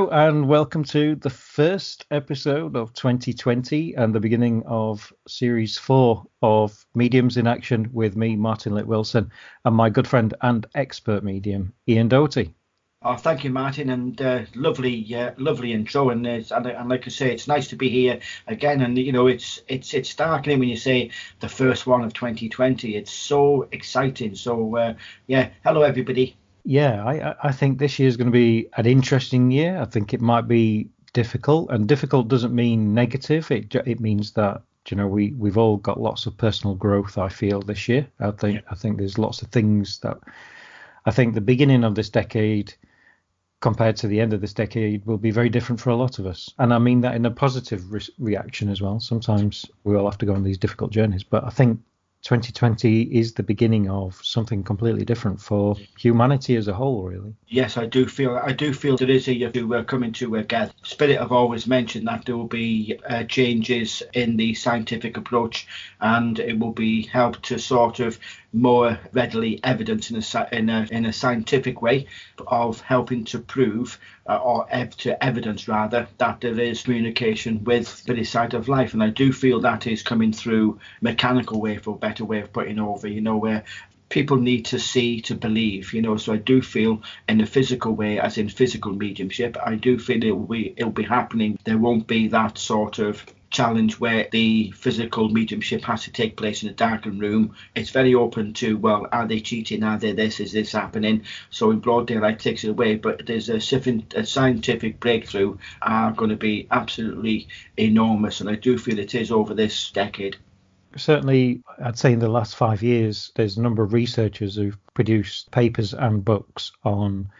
Hello and welcome to the first episode of 2020 and the beginning of Series 4 of Mediums in Action with me, Martin Litt-Wilson, and my good friend and expert medium, Ian Doherty. Oh, thank you, Martin, and lovely intro. And like I say, it's nice to be here again. And you know, it's startling when you say the first one of 2020. It's so exciting. So hello everybody. Yeah, I think this year is going to be an interesting year. I think it might be difficult, and difficult doesn't mean negative. It means that, you know, we've all got lots of personal growth, I feel, this year. I think there's lots of things that I think the beginning of this decade compared to the end of this decade will be very different for a lot of us. And I mean that in a positive reaction as well. Sometimes we all have to go on these difficult journeys, but I think 2020 is the beginning of something completely different for humanity as a whole, really. Yes, I do feel there is a year to coming together. Spirit have always mentioned that there will be changes in the scientific approach, and it will be helped to sort of more readily evidence in a scientific way of helping to prove to evidence rather that there is communication with the side of life. And I do feel that is coming through mechanical way, for a better way of putting over, you know, where people need to see to believe, you know. So I do feel in a physical way, as in physical mediumship, I do feel it'll be happening. There won't be that sort of challenge where the physical mediumship has to take place in a darkened room. It's very open to, well, are they cheating? Are they this? Is this happening? So in broad daylight takes it away. But there's a scientific breakthrough are going to be absolutely enormous, and I do feel it is over this decade. Certainly, I'd say in the last 5 years, there's a number of researchers who've produced papers and books on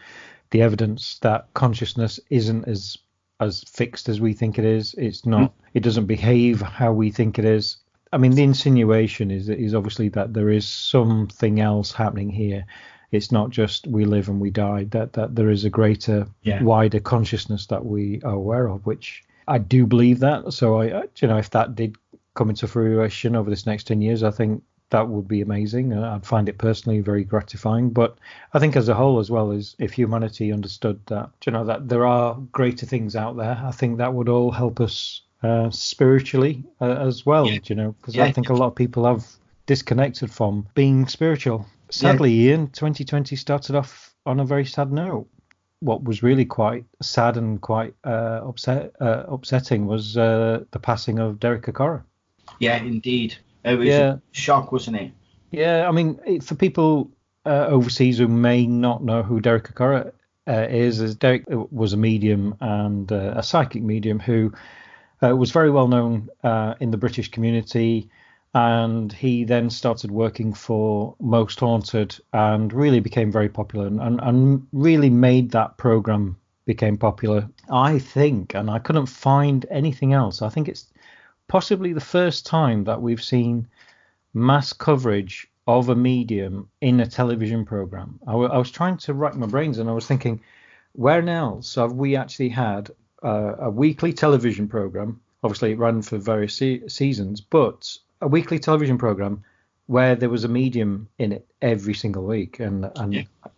the evidence that consciousness isn't as fixed as we think it is. It's not. It doesn't behave how we think it is. I mean, the insinuation is obviously that there is something else happening here. It's not just we live and we die. That there is a greater, wider consciousness that we are aware of, which I do believe that. So if that did come into fruition over this next 10 years, I think that would be amazing. I'd find it personally very gratifying. But I think as a whole, as well, as if humanity understood that, you know, that there are greater things out there, I think that would all help us spiritually as well, you know, because I think a lot of people have disconnected from being spiritual. Sadly, Ian, 2020 started off on a very sad note. What was really quite sad and quite upsetting was the passing of Derek Acorah. Yeah, indeed. It was a shock, wasn't it? Yeah, I mean, for people overseas who may not know who Derek Acorah is, as Derek was a medium and a psychic medium who was very well known in the British community, and he then started working for Most Haunted and really became very popular and really made that program became popular. I think, and I couldn't find anything else, I think it's possibly the first time that we've seen mass coverage of a medium in a television program. I was trying to rack my brains and I was thinking, where else have we actually had a weekly television program? Obviously, it ran for various seasons, but a weekly television program where there was a medium in it every single week. And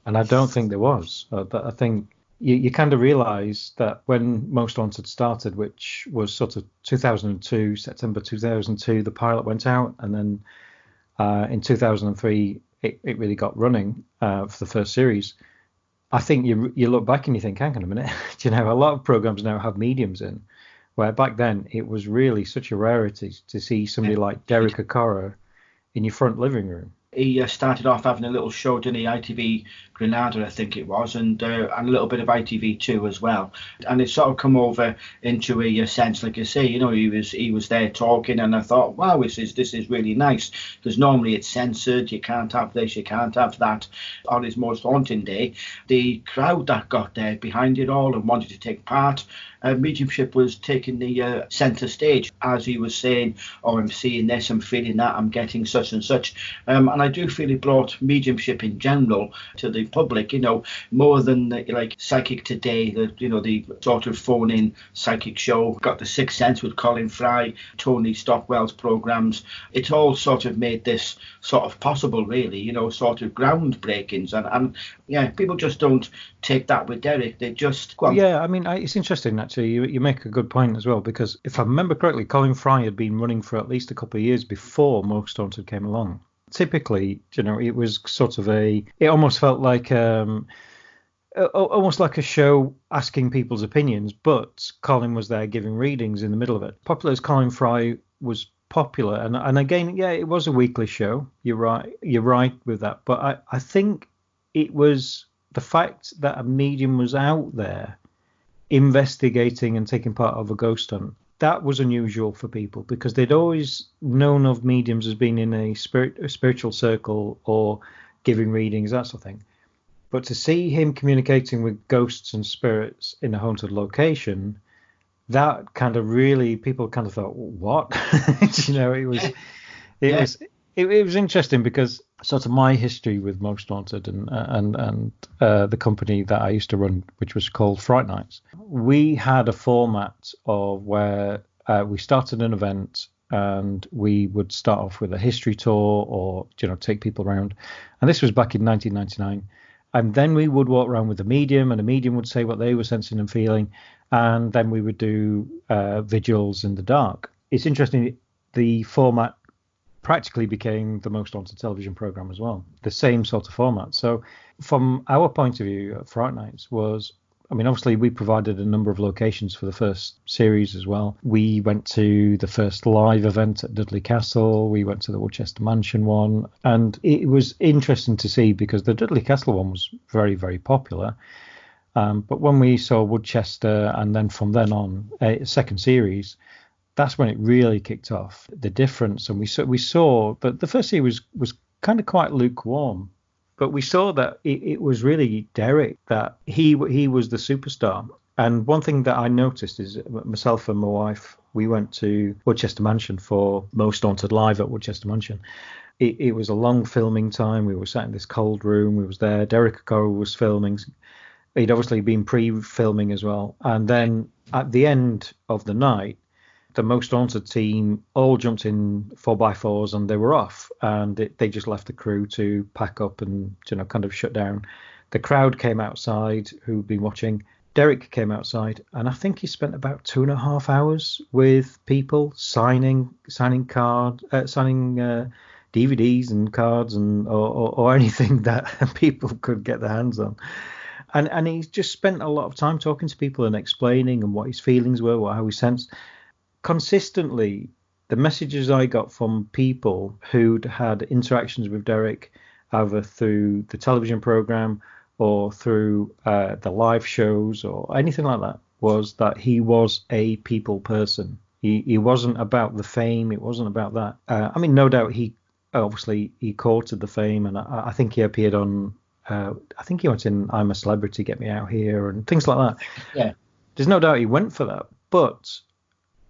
I don't think there was. But I think you kind of realize that when Most Haunted started, which was sort of 2002, September 2002, the pilot went out, and then in 2003 it really got running for the first series. I think you look back and you think, hang on a minute, you know, a lot of programs now have mediums in, where back then it was really such a rarity to see somebody like Derek Acorah in your front living room. He started off having a little show, didn't he? ITV Granada, I think it was, and a little bit of ITV2 as well. And it sort of come over into a sense, like I say, you know, he was there talking, and I thought, wow, this is really nice, because normally it's censored. You can't have this, you can't have that. On his Most Haunting day, the crowd that got there behind it all and wanted to take part, mediumship was taking the centre stage, as he was saying, oh, I'm seeing this, I'm feeling that, I'm getting such and such. And I do feel it brought mediumship in general to the public, more than like Psychic Today, the sort of phone-in psychic show. Got the Sixth Sense with Colin Fry, Tony Stockwell's programmes. It all sort of made this sort of possible, really, sort of groundbreakings. And yeah, people just don't take that with Derek. They just go on. Yeah, I mean, it's interesting, actually. You make a good point as well, because if I remember correctly, Colin Fry had been running for at least a couple of years before Most Haunted came along. Typically, it was sort of it almost felt like almost like a show asking people's opinions, but Colin was there giving readings in the middle of it. Popular as Colin Fry was popular, and again, yeah, it was a weekly show. You're right with that. But I think it was the fact that a medium was out there investigating and taking part of a ghost hunt. That was unusual for people, because they'd always known of mediums as being in a spiritual circle or giving readings, that sort of thing. But to see him communicating with ghosts and spirits in a haunted location, that kind of really, people kind of thought, what? It was interesting, because sort of my history with Most Haunted and the company that I used to run, which was called Fright Nights, we had a format of where we started an event and we would start off with a history tour or, take people around. And this was back in 1999. And then we would walk around with a medium, and a medium would say what they were sensing and feeling. And then we would do vigils in the dark. It's interesting, the format practically became the Most Haunted television program as well, the same sort of format. So from our point of view at Fright Nights was, obviously we provided a number of locations for the first series as well. We went to the first live event at Dudley Castle. We went to the Woodchester Mansion one. And it was interesting to see, because the Dudley Castle one was very, very popular. But when we saw Woodchester, and then from then on, a second series, that's when it really kicked off, the difference. And we saw that the first series was kind of quite lukewarm. But we saw that it was really Derek, that he was the superstar. And one thing that I noticed is, myself and my wife, we went to Woodchester Mansion for Most Haunted Live at Woodchester Mansion. It was a long filming time. We were sat in this cold room. We was there. Derek Acorah was filming. He'd obviously been pre-filming as well. And then at the end of the night, the Most Haunted team all jumped in 4x4s and they were off, and they just left the crew to pack up and kind of shut down. The crowd came outside who'd been watching. Derek came outside, and I think he spent about 2.5 hours with people signing DVDs and cards and or anything that people could get their hands on. And he just spent a lot of time talking to people and explaining and what his feelings were, how he sensed. Consistently, the messages I got from people who'd had interactions with Derek, either through the television program or through the live shows or anything like that, was that he was a people person. He wasn't about the fame. It wasn't about that. No doubt he courted the fame, and I think he appeared on. I think he went in I'm a Celebrity, Get Me Out Here, and things like that. Yeah, there's no doubt he went for that, but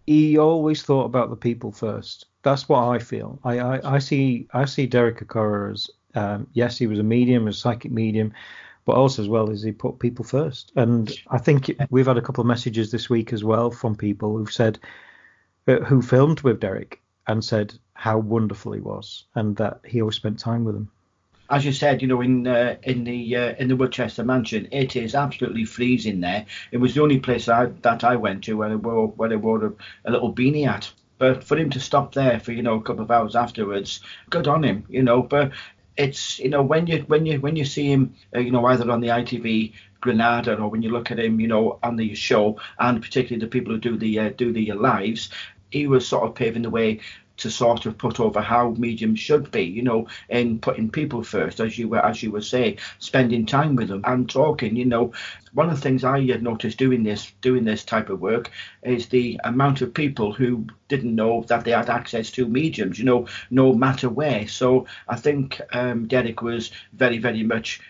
he always thought about the people first. That's what I feel. I see Derek Acorah as yes, he was a medium, a psychic medium, but also as well as he put people first. And I think we've had a couple of messages this week as well from people who've said, who filmed with Derek and said how wonderful he was and that he always spent time with them. As you said, in the Woodchester Mansion, it is absolutely freezing there. It was the only place that I went to where I wore a little beanie hat. But for him to stop there for a couple of hours afterwards, good on him. But it's when you see him, either on the ITV Granada or when you look at him, on the show, and particularly the people who do the lives, he was sort of paving the way to sort of put over how mediums should be, in putting people first, as you were saying, spending time with them and talking, one of the things I had noticed doing this type of work is the amount of people who didn't know that they had access to mediums, no matter where. So I think Derek was very, very much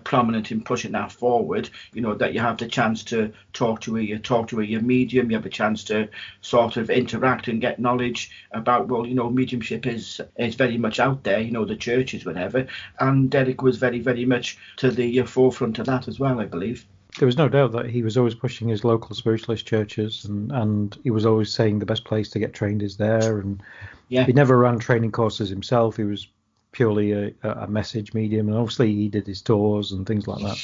prominent in pushing that forward. That you have the chance to talk to your medium, you have a chance to sort of interact and get knowledge about, mediumship is very much out there, the churches, whatever. And Derek was very, very much to the forefront of that as well, I believe. There was no doubt that he was always pushing his local spiritualist churches, and he was always saying the best place to get trained is there. And he never ran training courses himself. He was purely a message medium, and obviously he did his tours and things like that.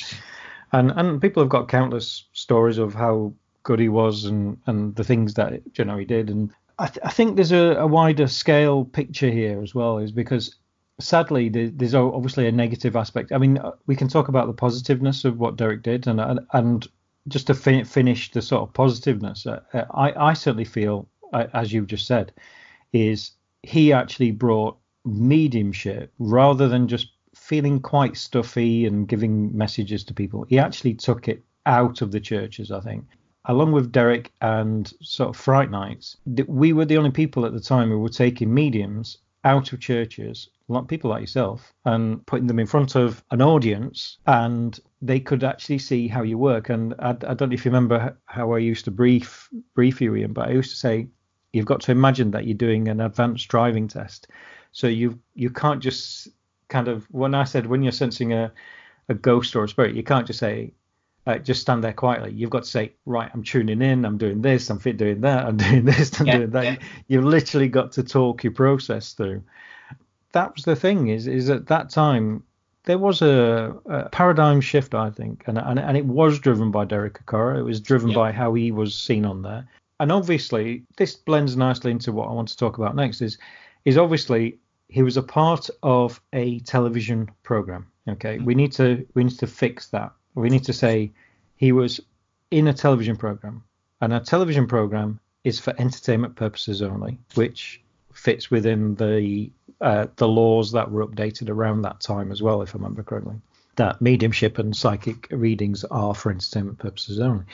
And people have got countless stories of how good he was and the things that he did. And I think there's a wider scale picture here as well, is because sadly, there's obviously a negative aspect. I mean, we can talk about the positiveness of what Derek did, and just to finish the sort of positiveness, I certainly feel, as you've just said, is he actually brought mediumship rather than just feeling quite stuffy and giving messages to people. He actually took it out of the churches, I think. Along with Derek and sort of Fright Nights, we were the only people at the time who were taking mediums out of churches, people like yourself, and putting them in front of an audience, and they could actually see how you work. And I don't know if you remember how I used to brief you, Ian, but I used to say, you've got to imagine that you're doing an advanced driving test. So you can't just kind of, when I said when you're sensing a ghost or a spirit, you can't just say, just stand there quietly. You've got to say, right, I'm tuning in, I'm doing this, I'm doing that, I'm doing this, I'm doing that. Yeah. You've literally got to talk your process through. That was the thing, is at that time, there was a paradigm shift, I think, and it was driven by Derek Acorah. It was driven by how he was seen on there. And obviously, this blends nicely into what I want to talk about next, is obviously he was a part of a television program. Okay, we need to fix that. We need to say he was in a television program, and a television program is for entertainment purposes only, which fits within the laws that were updated around that time as well, if I remember correctly. That mediumship and psychic readings are for entertainment purposes only.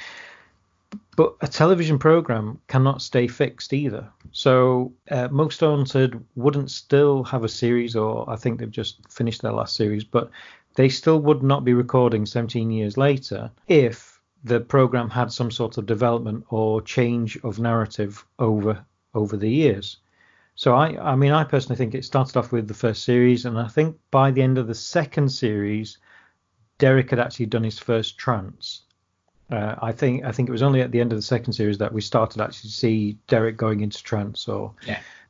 But a television program cannot stay fixed either. So Most Haunted wouldn't still have a series, or I think they've just finished their last series, but they still would not be recording 17 years later if the program had some sort of development or change of narrative over the years. So I personally think it started off with the first series, and I think by the end of the second series, Derek had actually done his first trance. I think it was only at the end of the second series that we started actually to see Derek going into trance,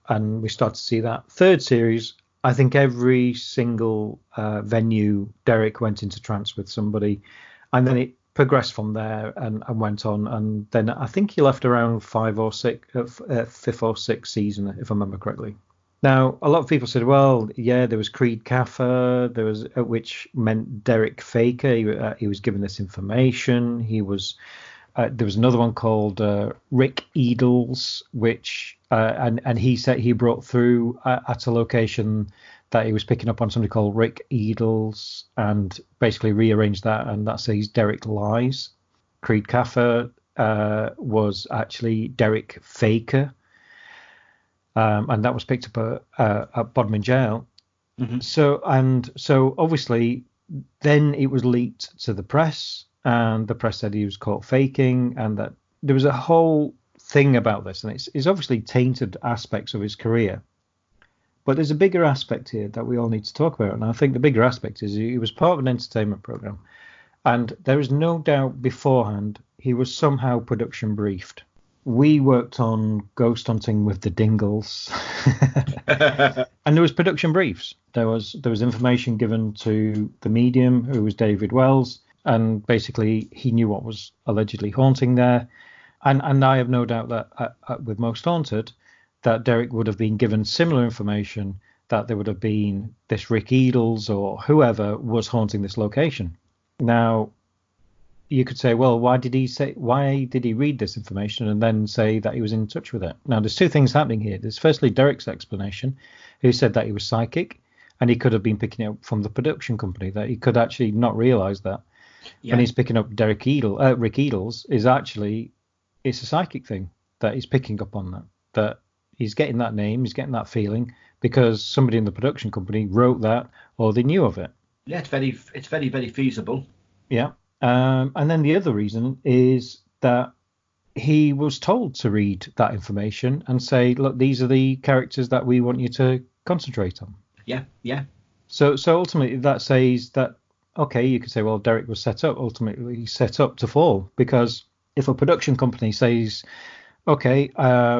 and we started to see that. Third series, I think every single venue, Derek went into trance with somebody, and then it progressed from there and went on. And then I think he left around fifth or sixth season, if I remember correctly. Now, a lot of people said, well, there was Creed Caffer, which meant Derek Faker. He was given this information. There was another one called Rick Edels, which and he said he brought through at a location that he was picking up on somebody called Rick Edels, and basically rearranged that, and that says Derek Lies. Creed Caffer was actually Derek Faker. And that was picked up at Bodmin Jail. Mm-hmm. So obviously, then it was leaked to the press, and the press said he was caught faking, and that there was a whole thing about this, and it's obviously tainted aspects of his career. But there's a bigger aspect here that we all need to talk about, and I think the bigger aspect is he was part of an entertainment program, and there is no doubt beforehand he was somehow production briefed. We worked on ghost hunting with the Dingles, and there was production briefs. There was information given to the medium, who was David Wells, and basically he knew what was allegedly haunting there. And I have no doubt that with Most Haunted, that Derek would have been given similar information, that there would have been this Rick Edels or whoever was haunting this location. Now, you could say, well, why did he read this information and then say that he was in touch with it? Now, there's two things happening here. There's firstly Derek's explanation, who said that he was psychic, and he could have been picking it up from the production company, that he could actually not realize that. when he's picking up Rick Edels, is actually, it's a psychic thing that he's picking up on, that he's getting that name, he's getting that feeling because somebody in the production company wrote that or they knew of it. Yeah, it's very, very feasible. Yeah. And then the other reason is that he was told to read that information and say, look, these are the characters that we want you to concentrate on. Yeah, yeah. So ultimately that says that, okay, you could say, well, Derek was ultimately set up to fall, because if a production company says, okay,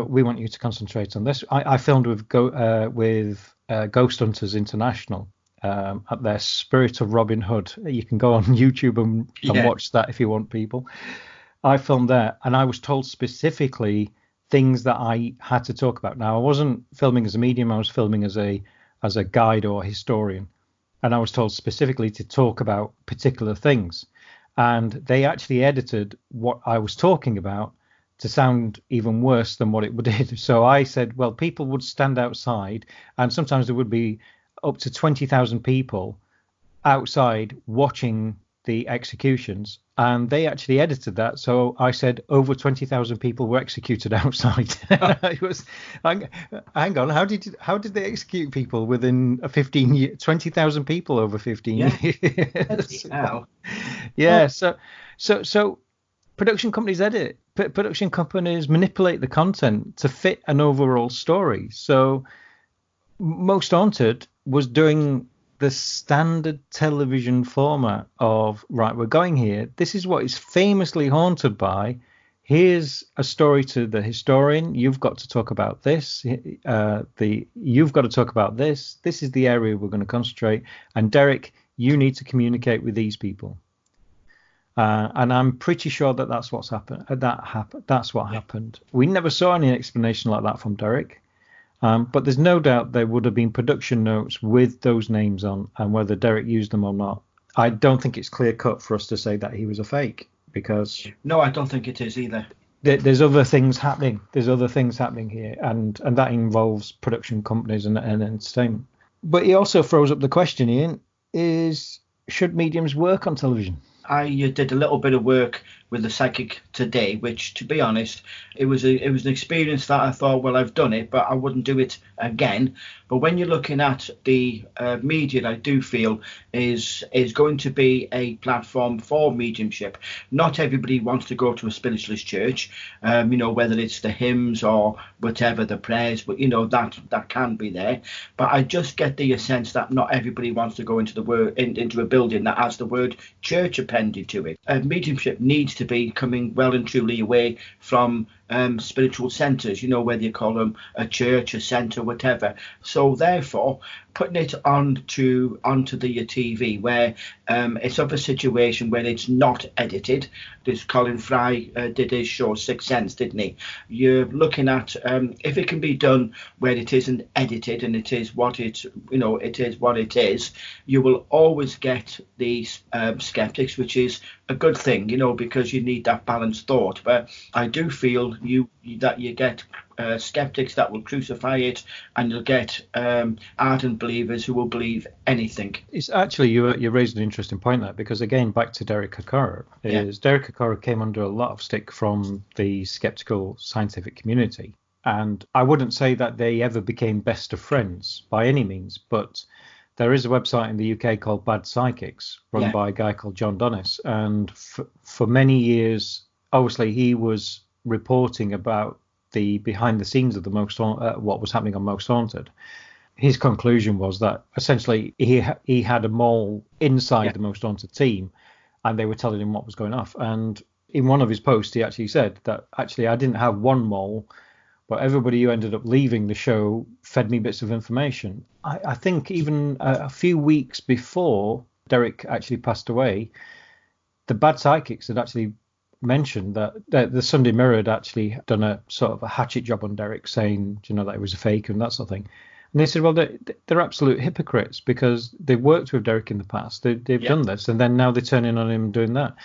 we want you to concentrate on this. I filmed with Ghost Hunters International at their Spirit of Robin Hood. You can go on YouTube and watch that if you want, people. I filmed there, and I was told specifically things that I had to talk about. Now, I wasn't filming as a medium; I was filming as a guide or a historian, and I was told specifically to talk about particular things. And they actually edited what I was talking about to sound even worse than what it did. So I said, well, people would stand outside, and sometimes there would be up to 20,000 people outside watching the executions, and they actually edited that. So I said over 20,000 people were executed outside. It was, hang on, how did they execute people within a 15 year, 20,000 people over 15 years? Wow. Yeah. So production companies edit. Production companies manipulate the content to fit an overall story. So Most Haunted was doing the standard television format of, right, we're going here. This is what is famously haunted by. Here's a story to the historian. You've got to talk about this. You've got to talk about this. This is the area we're going to concentrate. And Derek, you need to communicate with these people. And I'm pretty sure that that's what's happened. That's what happened. We never saw any explanation like that from Derek. But there's no doubt there would have been production notes with those names on, and whether Derek used them or not, I don't think it's clear cut for us to say that he was a fake, because no, I don't think it is either. There's other things happening. There's other things happening here, and that involves production companies and entertainment. But he also throws up the question, Ian, is should mediums work on television? I did a little bit of work with the psychic today, which, to be honest, it was an experience that I thought, well, I've done it, but I wouldn't do it again. But when you're looking at the media, I do feel is going to be a platform for mediumship. Not everybody wants to go to a spiritualist church, whether it's the hymns or whatever, the prayers, but that can be there. But I just get the sense that not everybody wants to go into a building that has the word church appended to it. Mediumship needs to be coming well and truly away from spiritual centres, whether you call them a church, a centre, whatever. So therefore, putting it onto the TV where it's of a situation where it's not edited. This Colin Fry did his show Sixth Sense, didn't he? You're looking at if it can be done where it isn't edited and it is what it is what it is, you will always get these skeptics, which is a good thing, because you need that balanced thought. But I do feel that you get skeptics that will crucify it, and you'll get ardent believers who will believe anything. It's actually, you raised an interesting point there, because again, back to Derek Acorah, Derek Acorah came under a lot of stick from the skeptical scientific community, and I wouldn't say that they ever became best of friends by any means, but there is a website in the UK called Bad Psychics, run by a guy called John Donnis, and for many years, obviously, he was reporting about the behind the scenes of the what was happening on Most Haunted. His conclusion was that essentially he had a mole inside the Most Haunted team, and they were telling him what was going off. And in one of his posts, he actually said that actually I didn't have one mole, but everybody who ended up leaving the show fed me bits of information. I think even a few weeks before Derek actually passed away, the Bad Psychics had actually mentioned that the Sunday Mirror had actually done a sort of a hatchet job on Derek, saying, that it was a fake and that sort of thing. And they said, well, they're absolute hypocrites, because they've worked with Derek in the past. They've done this, and then now they're turning on him doing that.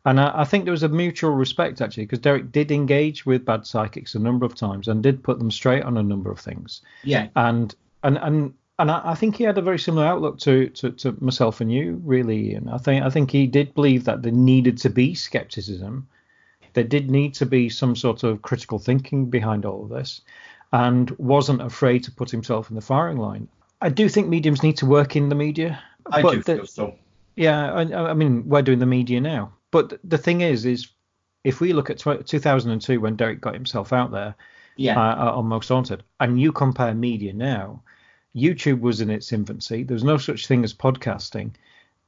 And I think there was a mutual respect, actually, because Derek did engage with Bad Psychics a number of times and did put them straight on a number of things. Yeah. And And I think he had a very similar outlook to myself and you, really. And I think he did believe that there needed to be skepticism. There did need to be some sort of critical thinking behind all of this, and wasn't afraid to put himself in the firing line. I do think mediums need to work in the media, I do feel so. yeah, I mean, we're doing the media now. But the thing is if we look at 2002 when Derek got himself out there, Yeah. on Most Haunted, and you compare media now, YouTube was in its infancy. There's no such thing as podcasting.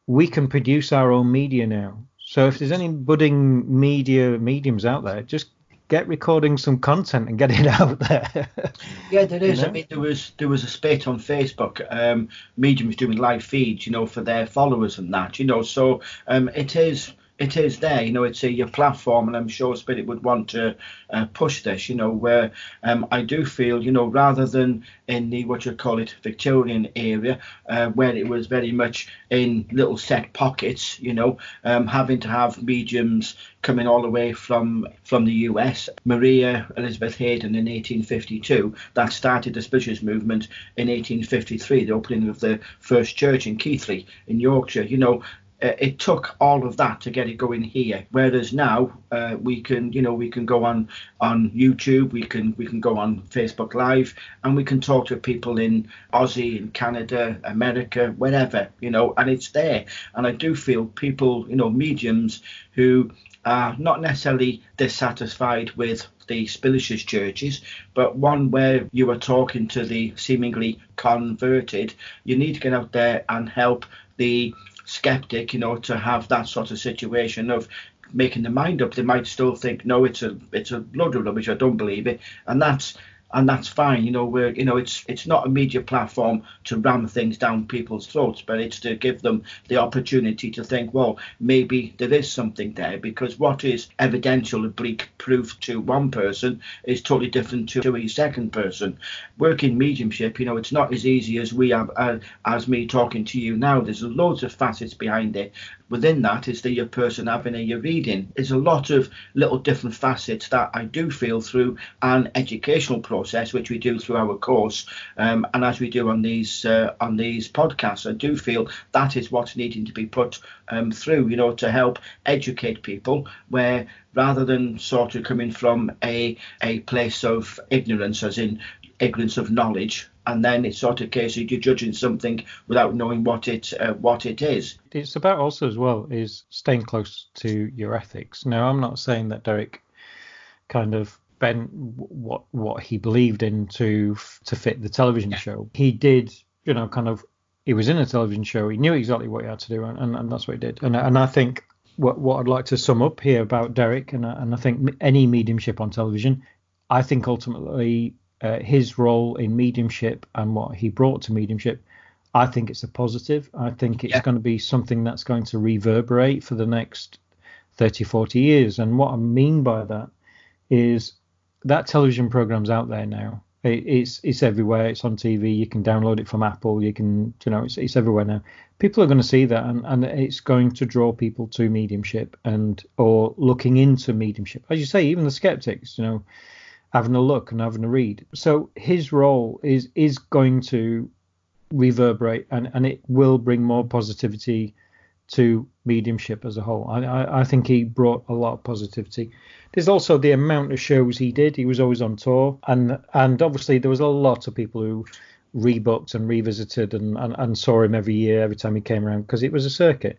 We can produce our own media now. So if there's any budding media mediums out there, just get recording some content and get it out there. Yeah, there is. You know? I mean, there was a spate on Facebook, mediums doing live feeds, for their followers and that, So it is there, it's your platform, and I'm sure Spirit would want to push this, where I do feel, rather than in the, what you call it, Victorian area, where it was very much in little set pockets, having to have mediums coming all the way from the US. Maria Elizabeth Hayden in 1852, that started the Spiritualist movement in 1853, the opening of the first church in Keighley in Yorkshire, it took all of that to get it going here. Whereas now we can go on YouTube, we can go on Facebook Live, and we can talk to people in Aussie, in Canada, America, wherever, and it's there. And I do feel people, mediums who are not necessarily dissatisfied with the spiritualist churches, but one where you are talking to the seemingly converted, you need to get out there and help the skeptic, to have that sort of situation of making the mind up. They might still think, no, it's a load of rubbish, I don't believe it, and that's fine. Where it's not a media platform to ram things down people's throats, but it's to give them the opportunity to think, well, maybe there is something there, because what is evidential and bleak proof to one person is totally different to a second person. Working mediumship, it's not as easy as we have as me talking to you now. There's loads of facets behind it. Within that is your person having a reading. There's a lot of little different facets that I do feel through an educational process, which we do through our course, and as we do on these podcasts. I do feel that is what's needing to be put through, to help educate people, where rather than sort of coming from a place of ignorance, as in ignorance of knowledge, and then it's sort of a case of you're judging something without knowing what it is. It's about also as well is staying close to your ethics. Now, I'm not saying that Derek kind of bent what he believed in to fit the television show. He did, he was in a television show. He knew exactly what he had to do, and that's what he did. And I think what I'd like to sum up here about Derek, and I think any mediumship on television, I think ultimately his role in mediumship and what he brought to mediumship, I think it's a positive. I think it's going to be something that's going to reverberate for the next 30, 40 years. And what I mean by that is that television program's out there now. It's everywhere. It's on TV. You can download it from Apple. You can, it's everywhere now. People are going to see that, and it's going to draw people to mediumship or looking into mediumship. As you say, even the skeptics, having a look and having a read. So his role is going to reverberate, and it will bring more positivity to mediumship as a whole. I think he brought a lot of positivity. There's also the amount of shows he did. He was always on tour, and obviously there was a lot of people who rebooked and revisited and saw him every year, every time he came around, because it was a circuit.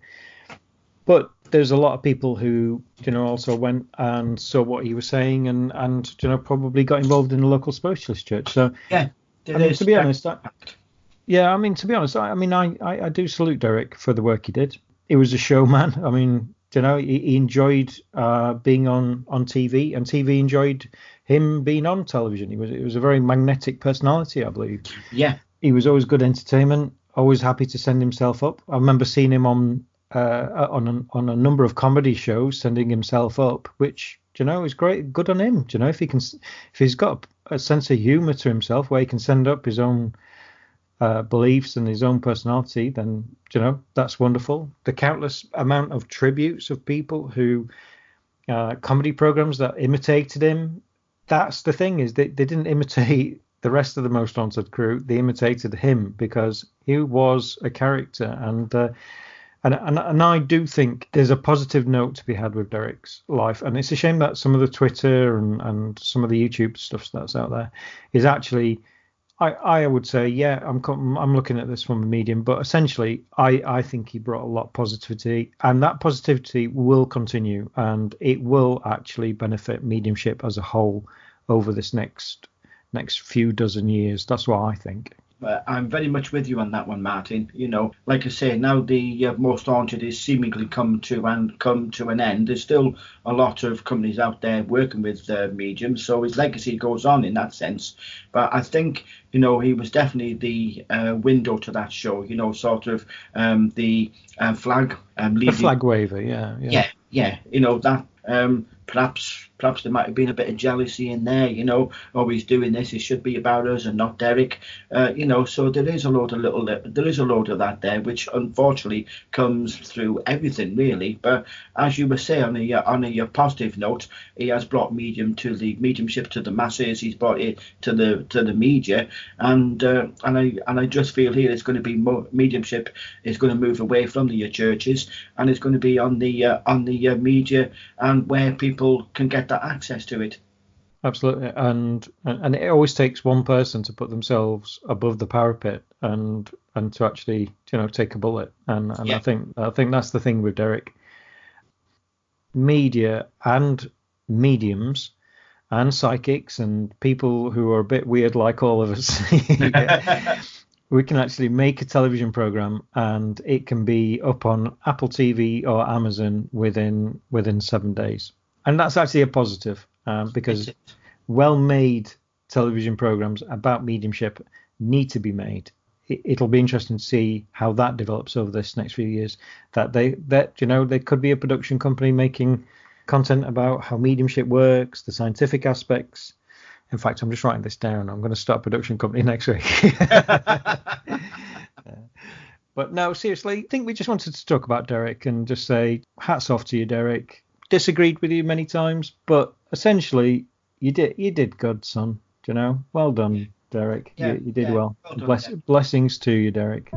But there's a lot of people who, also went and saw what he was saying and probably got involved in the local spiritualist church. So yeah, to be honest, I do salute Derek for the work he did. He was a showman. I mean, he enjoyed being on TV, and TV enjoyed him being on television. He was a very magnetic personality, I believe. Yeah, he was always good entertainment, always happy to send himself up. I remember seeing him on a number of comedy shows, sending himself up, which is great. Good on him. If he's got a sense of humour to himself, where he can send up his own beliefs and his own personality, then that's wonderful. The countless amount of tributes of people who comedy programs that imitated him. That's the thing, is they didn't imitate the rest of the Most Haunted crew, they imitated him because he was a character. And I do think there's a positive note to be had with Derek's life. And it's a shame that some of the Twitter and some of the YouTube stuff that's out there is actually, I would say, yeah, I'm looking at this from a medium, but essentially I think he brought a lot of positivity, and that positivity will continue, and it will actually benefit mediumship as a whole over this next few dozen years. That's what I think. I'm very much with you on that one, Martin. Like I say, now the Most Haunted is seemingly come to an end. There's still a lot of companies out there working with mediums, so his legacy goes on in that sense. But I think he was definitely the window to that show. Sort of the flag leading. The flag waver, yeah. That. Perhaps there might have been a bit of jealousy in there, oh, he's doing this, it should be about us and not Derek, so there is a load of that there, which unfortunately comes through everything really. But as you were saying, on a positive note, he has brought mediumship to the masses, he's brought it to the media, and I just feel here it's going to be mediumship is going to move away from the churches, and it's going to be on the media, and where people can get that access to it. Absolutely, and it always takes one person to put themselves above the parapet and to actually take a bullet, and yeah. I think that's the thing with Derek. Media and mediums and psychics and people who are a bit weird like all of us, we can actually make a television program and it can be up on Apple TV or Amazon within 7 days. And that's actually a positive, because well-made television programs about mediumship need to be made. It'll be interesting to see how that develops over this next few years. That there could be a production company making content about how mediumship works, the scientific aspects. In fact, I'm just writing this down. I'm going to start a production company next week. But no, seriously, I think we just wanted to talk about Derek and just say hats off to you, Derek. Disagreed with you many times, but essentially you did good, son. Well done, Derek. You did well. Blessings to you, Derek.